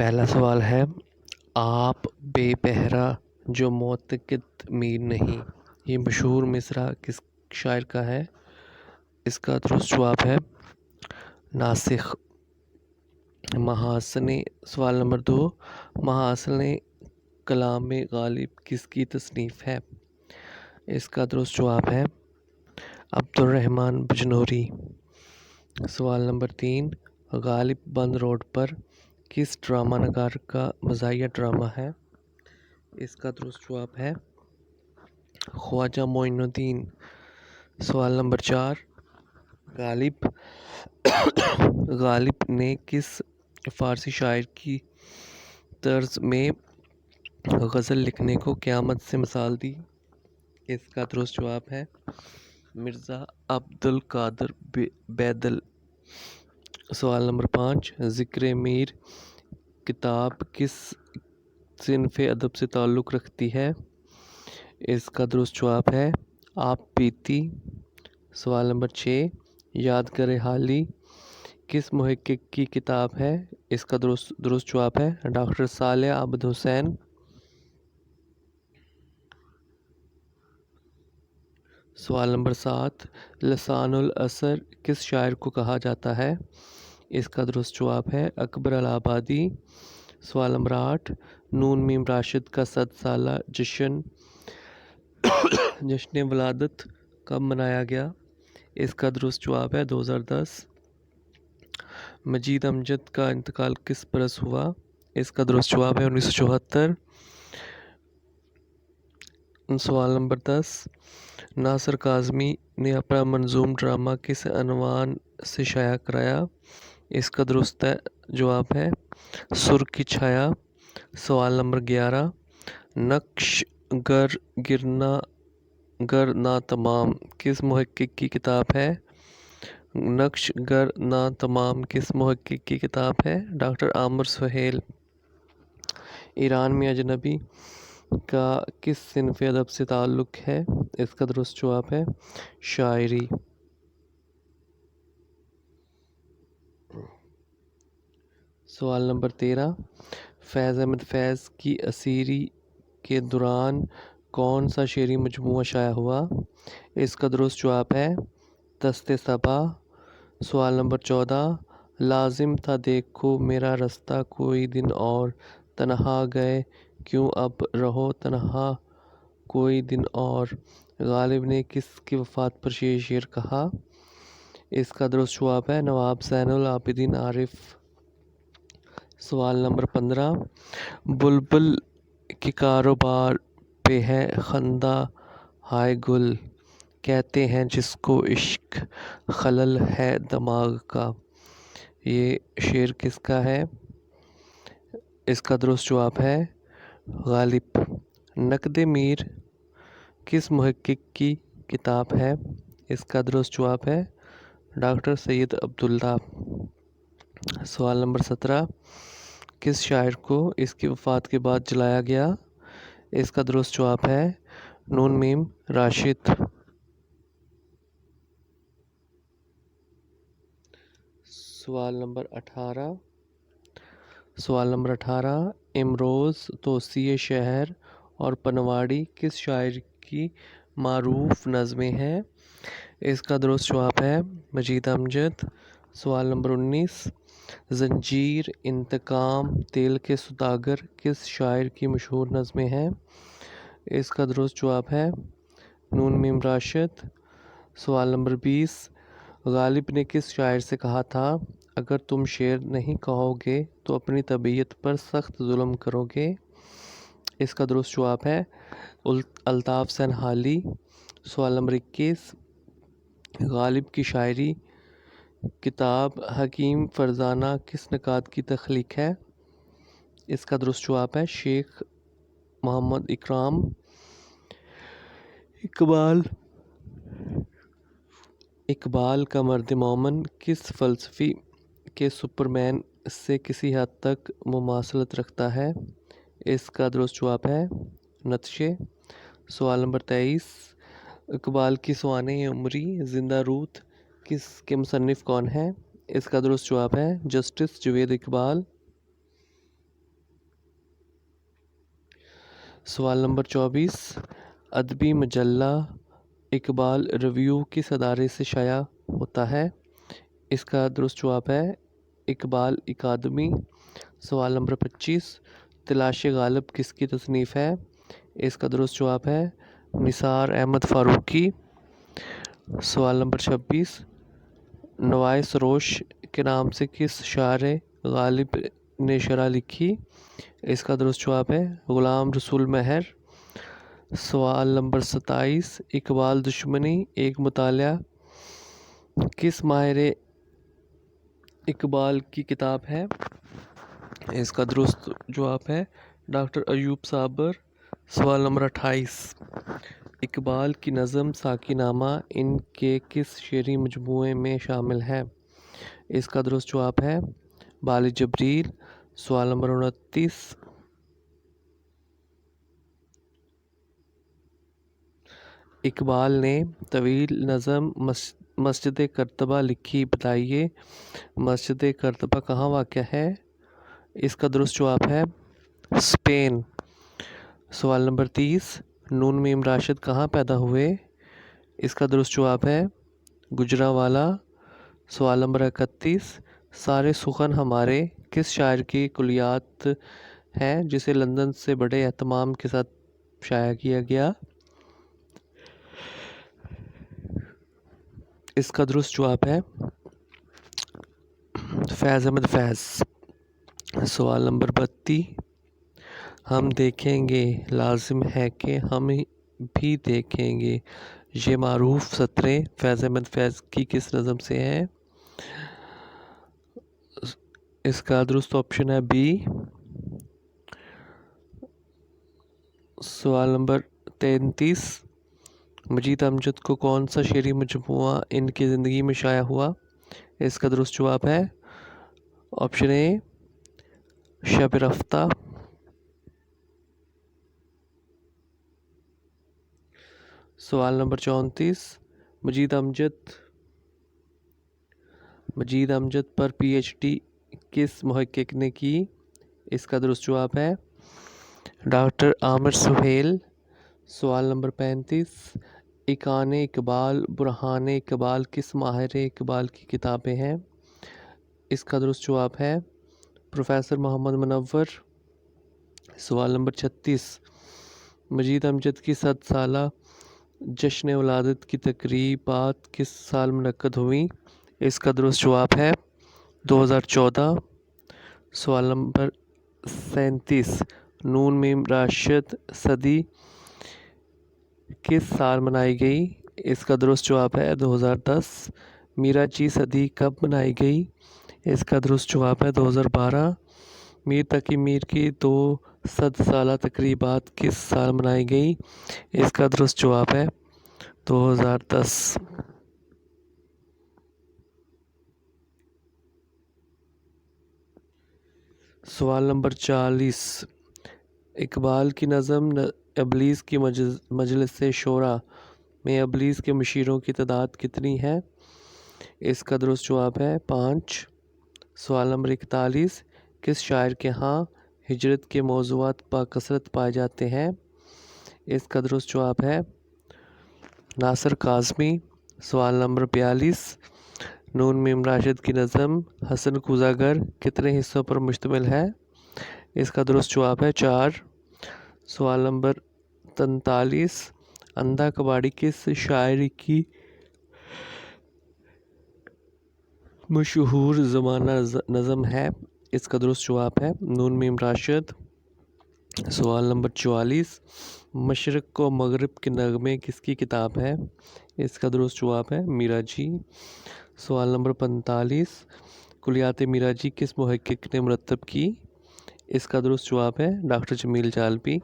پہلا سوال ہے، آپ بے پہرا جو معتقد میر نہیں، یہ مشہور مصرع کس شاعر کا ہے؟ اس کا درست جواب ہے ناسخ۔ محاسن سوال نمبر 2، محاسن کلام غالب کس کی تصنیف ہے؟ اس کا درست جواب ہے عبدالرحمن بجنوری۔ سوال نمبر 3، غالب بند روڈ پر کس ڈرامہ نگار کا مزاحیہ ڈرامہ ہے؟ اس کا درست جواب ہے خواجہ معین الدین۔ سوال نمبر 4، غالب نے کس فارسی شاعر کی طرز میں غزل لکھنے کو قیامت سے مثال دی؟ اس کا درست جواب ہے مرزا عبدالقادر بیدل۔ سوال نمبر 5، ذکر میر کتاب کس صنف ادب سے تعلق رکھتی ہے؟ اس کا درست جواب ہے آپ بیتی۔ سوال نمبر 6، یادگار حالی کس محقق کی کتاب ہے؟ اس کا درست جواب ہے ڈاکٹر صالح عابد حسین۔ سوال نمبر 7، لسان الاثر کس شاعر کو کہا جاتا ہے؟ اس کا درست جواب ہے اکبر الہ آبادی۔ سوال نمبر 8، نون میم راشد کا 100 سالہ جشن ولادت کب منایا گیا؟ اس کا درست جواب ہے 2010۔ مجید امجد کا انتقال کس برس ہوا؟ اس کا درست جواب ہے 1974۔ سوال نمبر 10، ناصر کاظمی نے اپنا منظوم ڈرامہ کس عنوان سے شائع کرایا؟ اس کا درست جواب ہے سر کی چھایا۔ سوال نمبر 11، نقش گر ناتمام کس محقق کی کتاب ہے؟ نقش گر ناتمام کس محقق کی کتاب ہے؟ ڈاکٹر عامر سہیل۔ ایران میں اجنبی کا کس صنف ادب سے تعلق ہے؟ اس کا درست جواب ہے شاعری۔ سوال نمبر 13، فیض احمد فیض کی اسیری کے دوران کون سا شعری مجموعہ شائع ہوا؟ اس کا درست جواب ہے دست صبا۔ سوال نمبر 14، لازم تھا دیکھو میرا رستہ کوئی دن اور، تنہا گئے کیوں اب رہو تنہا کوئی دن اور، غالب نے کس کی وفات پر یہ شعر کہا؟ اس کا درست جواب ہے نواب زین العابدین عارف۔ سوال نمبر 15، بلبل کے کاروبار پہ ہے خندہ ہائے گل، کہتے ہیں جس کو عشق خلل ہے دماغ کا، یہ شعر کس کا ہے؟ اس کا درست جواب ہے غالب۔ نقد میر کس محقق کی کتاب ہے؟ اس کا درست جواب ہے ڈاکٹر سید عبداللہ۔ سوال نمبر 17، کس شاعر کو اس کی وفات کے بعد جلایا گیا؟ اس کا درست جواب ہے نون میم راشد۔ سوال نمبر 18، امروز توسیع شہر اور پنواڑی کس شاعر کی معروف نظمیں ہیں؟ اس کا درست جواب ہے مجید امجد۔ سوال نمبر 19، زنجیر، انتقام، دل کے سوداگر کس شاعر کی مشہور نظمیں ہیں؟ اس کا درست جواب ہے نون میم راشد۔ سوال نمبر 20، غالب نے کس شاعر سے کہا تھا اگر تم شعر نہیں کہو گے تو اپنی طبیعت پر سخت ظلم کرو گے؟ اس کا درست جواب ہے الطاف حسین حالی۔ سوال نمبر 21، غالب کی شاعری کتاب حکیم فرزانہ کس نقاد کی تخلیق ہے؟ اس کا درست جواب ہے شیخ محمد اکرام۔ اقبال کا مرد مومن کس فلسفی کے سپرمین سے کسی حد تک مماثلت رکھتا ہے؟ اس کا درست جواب ہے نیتشے۔ سوال نمبر 23، اقبال کی سوانح عمری زندہ رود کس کے مصنف کون ہیں؟ اس کا درست جواب ہے جسٹس جاوید اقبال۔ سوال نمبر 24، ادبی مجلہ اقبال ریویو کس ادارے سے شائع ہوتا ہے؟ اس کا درست جواب ہے اقبال اکادمی۔ سوال نمبر 25، تلاش غالب کس کی تصنیف ہے؟ اس کا درست جواب ہے نثار احمد فاروقی۔ سوال نمبر 26، نوائے سروش کے نام سے کس شاعر غالب نے شرح لکھی؟ اس کا درست جواب ہے غلام رسول مہر۔ سوال نمبر 27، اقبال دشمنی ایک مطالعہ کس ماہر اقبال کی کتاب ہے؟ اس کا درست جواب ہے ڈاکٹر ایوب صابر۔ سوال نمبر 28، اقبال کی نظم ساقی نامہ ان کے کس شعری مجموعے میں شامل ہے؟ اس کا درست جواب ہے بال جبریل۔ سوال نمبر 29، اقبال نے طویل نظم مسجد کرتبہ لکھی، بتائیے مسجد کرتبہ کہاں واقع ہے؟ اس کا درست جواب ہے اسپین۔ سوال نمبر 30، نون میم راشد کہاں پیدا ہوئے؟ اس کا درست جواب ہے گجرانوالہ۔ سوال نمبر 31، سارے سخن ہمارے کس شاعر کی کلیات ہیں جسے لندن سے بڑے اہتمام کے ساتھ شائع کیا گیا؟ اس کا درست جواب ہے فیض احمد فیض۔ سوال نمبر 32، ہم دیکھیں گے لازم ہے کہ ہم بھی دیکھیں گے، یہ معروف سطریں فیض احمد فیض کی کس نظم سے ہیں؟ اس کا درست آپشن ہے بی۔ سوال نمبر 33، مجید امجد کو کون سا شعری مجموعہ ان کی زندگی میں شائع ہوا؟ اس کا درست جواب ہے آپشن اے شب رفتہ۔ سوال نمبر 34، مجید امجد پر پی ایچ ڈی کس محقق نے کی؟ اس کا درست جواب ہے ڈاکٹر عامر سہیل۔ سوال نمبر 35، ایقان اقبال برہان اقبال کس ماہر اقبال کی کتابیں ہیں؟ اس کا درست جواب ہے پروفیسر محمد منور۔ سوال نمبر 36، مجید امجد کی 100 سالہ جشن ولادت کی تقریبات کس سال منعقد ہوئیں؟ اس کا درست جواب ہے 2014۔ سوال نمبر 37، نون میم راشد صدی کس سال منائی گئی؟ اس کا درست جواب ہے 2010۔ میرا جی صدی کب منائی گئی؟ اس کا درست جواب ہے 2012۔ میر تقی میر کی 200 سالہ تقریبات کس سال منائی گئی؟ اس کا درست جواب ہے 2010۔ سوال نمبر 40، اقبال کی نظم ابلیس کی مجلس شورا میں ابلیس کے مشیروں کی تعداد کتنی ہے؟ اس کا درست جواب ہے 5۔ سوال نمبر 41، کس شاعر کے ہاں ہجرت کے موضوعات بکثرت پائے جاتے ہیں؟ اس کا درست جواب ہے ناصر کاظمی۔ سوال نمبر 42، نون میم راشد کی نظم حسن کوزہ گر کتنے حصوں پر مشتمل ہے؟ اس کا درست جواب ہے 4۔ سوال نمبر 43، اندھا کباڑی کس شاعر کی مشہور زمانہ نظم ہے؟ اس کا درست جواب ہے نون میم راشد۔ سوال نمبر 44، مشرق و مغرب کے نغمے کس کی کتاب ہے؟ اس کا درست جواب ہے میرا جی۔ سوال نمبر 45، کلیات میرا جی کس محقق نے مرتب کی؟ اس کا درست جواب ہے ڈاکٹر جمیل جالبی۔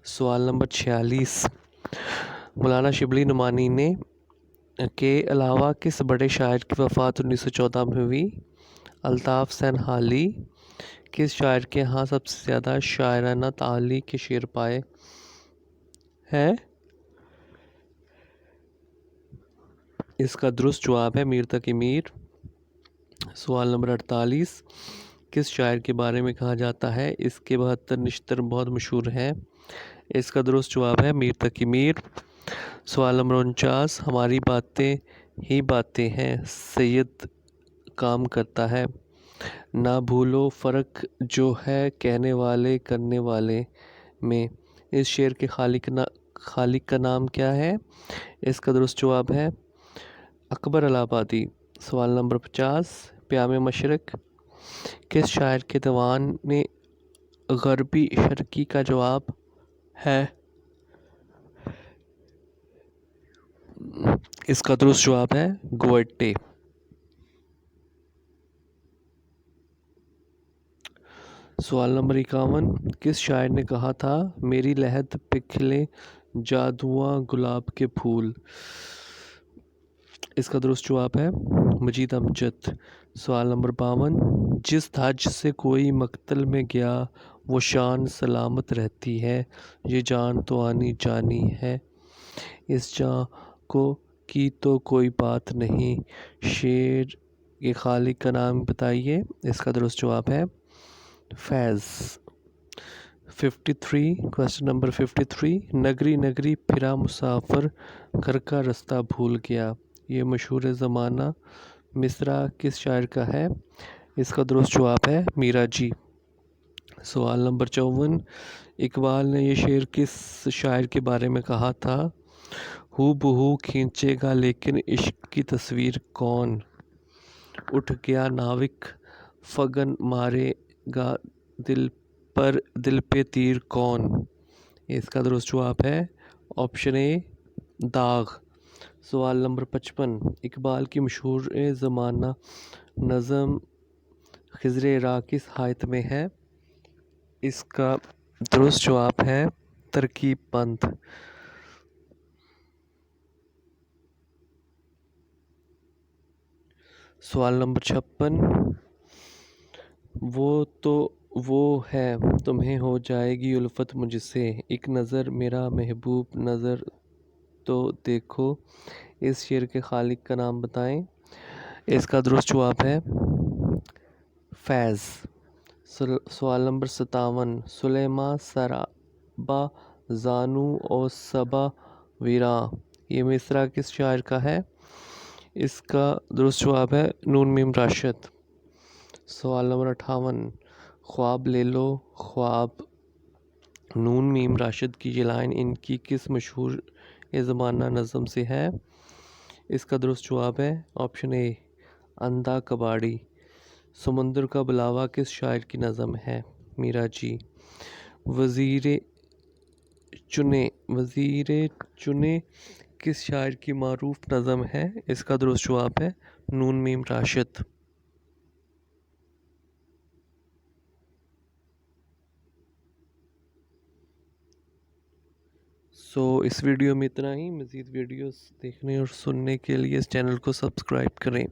سوال نمبر 46، مولانا شبلی نعمانی نے کے علاوہ کس بڑے شاعر کی وفات 1914 میں ہوئی؟ الطاف حسین حالی۔ کس شاعر کے ہاں سب سے زیادہ شاعرانہ تعالی کے شعر پائے ہیں؟ اس کا درست جواب ہے میر تقی میر۔ سوال نمبر 48، کس شاعر کے بارے میں کہا جاتا ہے اس کے 72 نشتر بہت مشہور ہیں؟ اس کا درست جواب ہے میر تقی میر۔ سوال نمبر 49، ہماری باتیں ہی باتیں ہیں سید کام کرتا ہے، نہ بھولو فرق جو ہے کہنے والے کرنے والے میں۔ اس شعر کے خالق کا نام کیا ہے؟ اس کا درست جواب ہے اکبر الہ آبادی۔ سوال نمبر 50، پیام مشرق کس شاعر کے دیوان میں غربی شرقی کا جواب ہے؟ اس کا درست جواب ہے گوئٹے۔ سوال نمبر 51، کس شاعر نے کہا تھا میری لحد پہ کھلے جادواں گلاب کے پھول؟ اس کا درست جواب ہے مجید امجد۔ سوال نمبر 52، جس دھج سے کوئی مقتل میں گیا وہ شان سلامت رہتی ہے، یہ جان تو آنی جانی ہے، اس جاں کو کی تو کوئی بات نہیں، شعر کے خالق کا نام بتائیے۔ اس کا درست جواب ہے فیض۔ 53، کوسچن نمبر 53، نگری نگری پھرا مسافر گھر کا رستہ بھول گیا، یہ مشہور زمانہ مصرع کس شاعر کا ہے؟ اس کا درست جواب ہے میرا جی۔ سوال نمبر 54، اقبال نے یہ شعر کس شاعر کے بارے میں کہا تھا؟ ہو بہو کھینچے گا لیکن عشق کی تصویر کون؟ اٹھ گیا ناوک فغن مارے گا دل پہ تیر کون؟ اس کا درست جواب ہے آپشن اے داغ۔ سوال نمبر 55، اقبال کی مشہور زمانہ نظم خضر راہ کس حایت میں ہے؟ اس کا درست جواب ہے ترکیب بند۔ سوال نمبر 56، وہ تو وہ ہے تمہیں ہو جائے گی الفت مجھ سے، ایک نظر میرا محبوب نظر تو دیکھو، اس شعر کے خالق کا نام بتائیں۔ اس کا درست جواب ہے فیض۔ سوال نمبر 57، سلیما سرابا زانو او صبا ویراں، یہ مصرع کس شاعر کا ہے؟ اس کا درست جواب ہے نون میم راشد۔ سوال نمبر 58، خواب لے لو خواب نون میم راشد کی یہ لائن ان کی کس مشہور زمانہ نظم سے ہے؟ اس کا درست جواب ہے آپشن اے اندھا کباڑی۔ سمندر کا بلاوا کس شاعر کی نظم ہے؟ میرا جی۔ وزیر چنے کس شاعر کی معروف نظم ہے؟ اس کا درست جواب ہے نون میم راشد۔ اس ویڈیو میں اتنا ہی، مزید ویڈیوز دیکھنے اور سننے کے لیے اس چینل کو سبسکرائب کریں۔